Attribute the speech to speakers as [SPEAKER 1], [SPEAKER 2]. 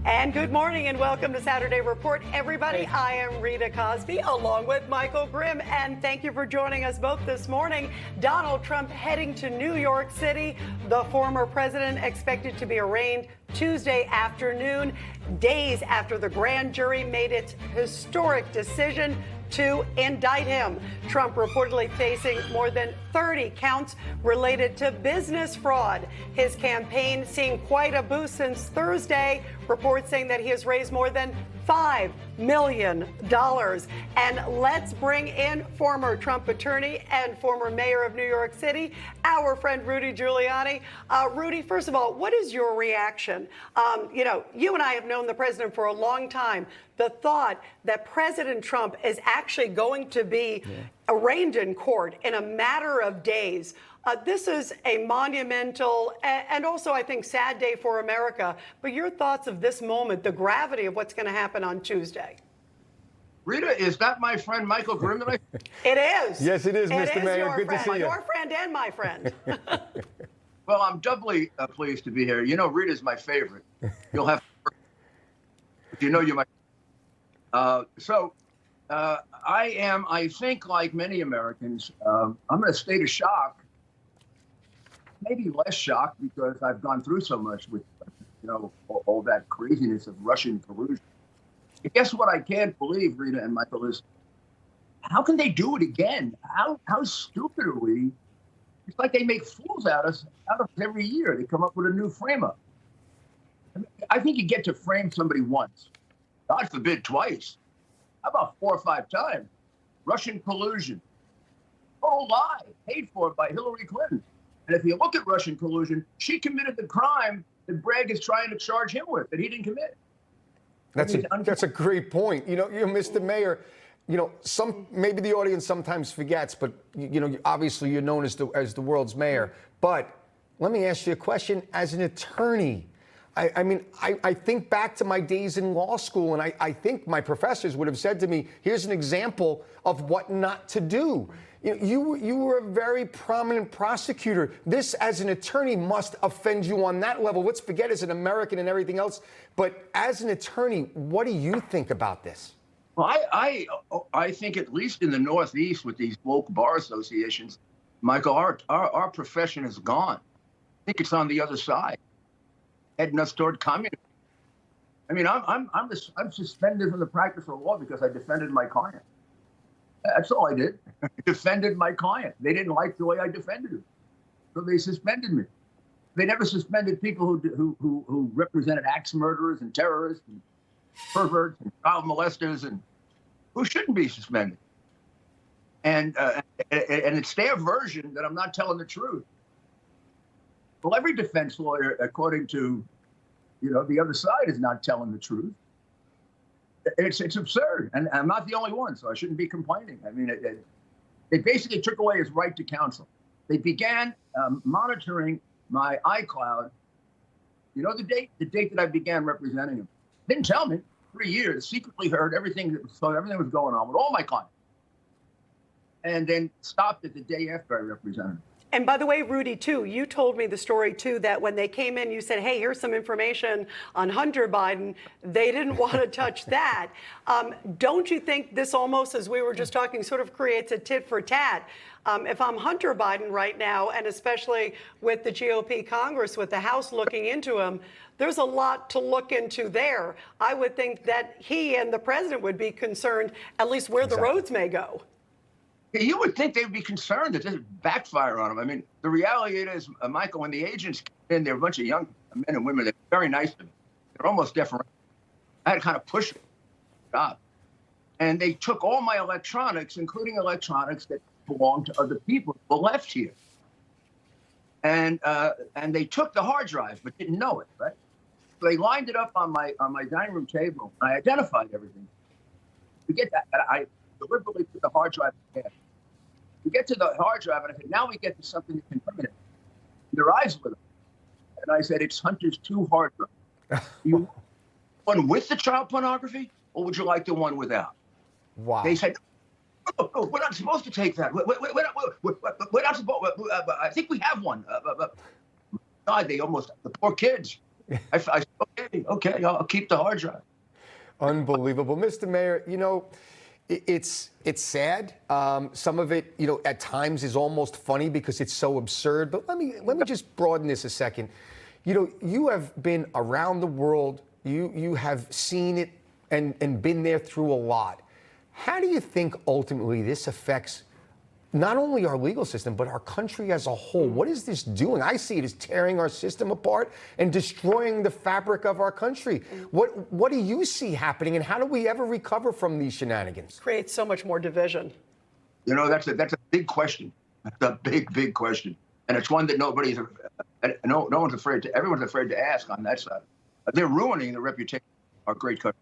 [SPEAKER 1] And good morning and welcome to Saturday Report, everybody. I am Rita Cosby along with Michael Grimm, and thank you for joining us both this morning. Donald Trump heading to New York City. The former president expected to be arraigned Tuesday afternoon, days after the grand jury made its historic decision to indict him. Trump reportedly facing more than 30 counts related to business fraud. His campaign seeing quite a boost since Thursday. Reports saying that he has raised more than $5 million. And let's bring in former Trump attorney and former mayor of New York City, our friend Rudy Giuliani. Rudy, first of all, what is your reaction? You and I have known the president for a long time. The thought that President Trump is actually going to be arraigned in court in a matter of days. This is a monumental and also, I think, sad day for America. But your thoughts of this moment, the gravity of what's going to happen on Tuesday?
[SPEAKER 2] Rita, is that my friend Michael Grimm?
[SPEAKER 1] It is.
[SPEAKER 3] Yes, it is, Mr. Mayor. Good to see you.
[SPEAKER 1] Your friend and my friend.
[SPEAKER 2] Well, I'm doubly pleased to be here. You know, Rita's my favorite. You'll have to, you know, you're my. I think, like many Americans, I'm in a state of shock. Maybe less shock because I've gone through so much with, all that craziness of Russian collusion. And guess what I can't believe, Rita and Michael, is how can they do it again? How stupid are we? It's like they make fools out of us every year. They come up with a new frame-up. I think you get to frame somebody once, God forbid twice. How about 4 or 5 times? Russian collusion. Oh, lie, paid for by Hillary Clinton. And if you look at Russian collusion, she committed the crime that Bragg is trying to charge him with, that he didn't commit.
[SPEAKER 3] That's a great point. Mr. Mayor, maybe the audience sometimes forgets, but obviously you're known as the world's mayor. But let me ask you a question as an attorney. I think back to my days in law school, and I think my professors would have said to me, here's an example of what not to do. You were a very prominent prosecutor. This, as an attorney, must offend you on that level. Let's forget as an American and everything else. But as an attorney, what do you think about this?
[SPEAKER 2] Well, I think at least in the Northeast with these woke bar associations, Michael, our profession is gone. I think it's on the other side, heading us toward communism. I mean, I'm suspended from the practice of law because I defended my client. That's all I did. I defended my client. They didn't like the way I defended him, so they suspended me. They never suspended people who represented axe murderers and terrorists and perverts and child molesters and who shouldn't be suspended. And it's their version that I'm not telling the truth. Well, every defense lawyer, according to, the other side, is not telling the truth. It's absurd, and I'm not the only one, so I shouldn't be complaining. I mean, they basically took away his right to counsel. They began monitoring my iCloud. You know the date that I began representing him. Didn't tell me. 3 years, secretly heard everything was going on with all my clients, and then stopped it the day after I represented him.
[SPEAKER 1] And by the way, Rudy, too, you told me the story, too, that when they came in, you said, hey, here's some information on Hunter Biden. They didn't want to touch that. Don't you think this almost, as we were just talking, sort of creates a tit for tat? If I'm Hunter Biden right now, and especially with the GOP Congress, with the House looking into him, there's a lot to look into there. I would think that he and the president would be concerned, at least where the roads may go.
[SPEAKER 2] You would think they'd be concerned that this would backfire on them. I mean, the reality is, Michael, when the agents came in, they're a bunch of young men and women. They're very nice to me. They're almost deferential. I had to kind of push them. And they took all my electronics, including electronics that belonged to other people who were left here. And they took the hard drive, but didn't know it, right? So they lined it up on my dining room table. I identified everything. Forget that. I deliberately put the hard drive in half. We get to the hard drive, and I said, now we get to something that can permanent. Their eyes lit up. And I said, it's Hunter's 2 hard drives. You want one with the child pornography, or would you like the one without?
[SPEAKER 3] Wow.
[SPEAKER 2] They said, no, we're not supposed to take that. We're not supposed. I think we have one. God, the poor kids. Okay, I'll keep the hard drive.
[SPEAKER 3] Unbelievable. Mr. Mayor, it's sad. Some of it, at times is almost funny because it's so absurd. But let me just broaden this a second. You have been around the world. You have seen it and been there through a lot. How do you think ultimately this affects not only our legal system, but our country as a whole? What is this doing? I see it as tearing our system apart and destroying the fabric of our country. What do you see happening, and how do we ever recover from these shenanigans?
[SPEAKER 1] Creates so much more division.
[SPEAKER 2] That's a big question. That's a big question. And it's one that no one's afraid to, everyone's afraid to ask on that side. They're ruining the reputation of our great country.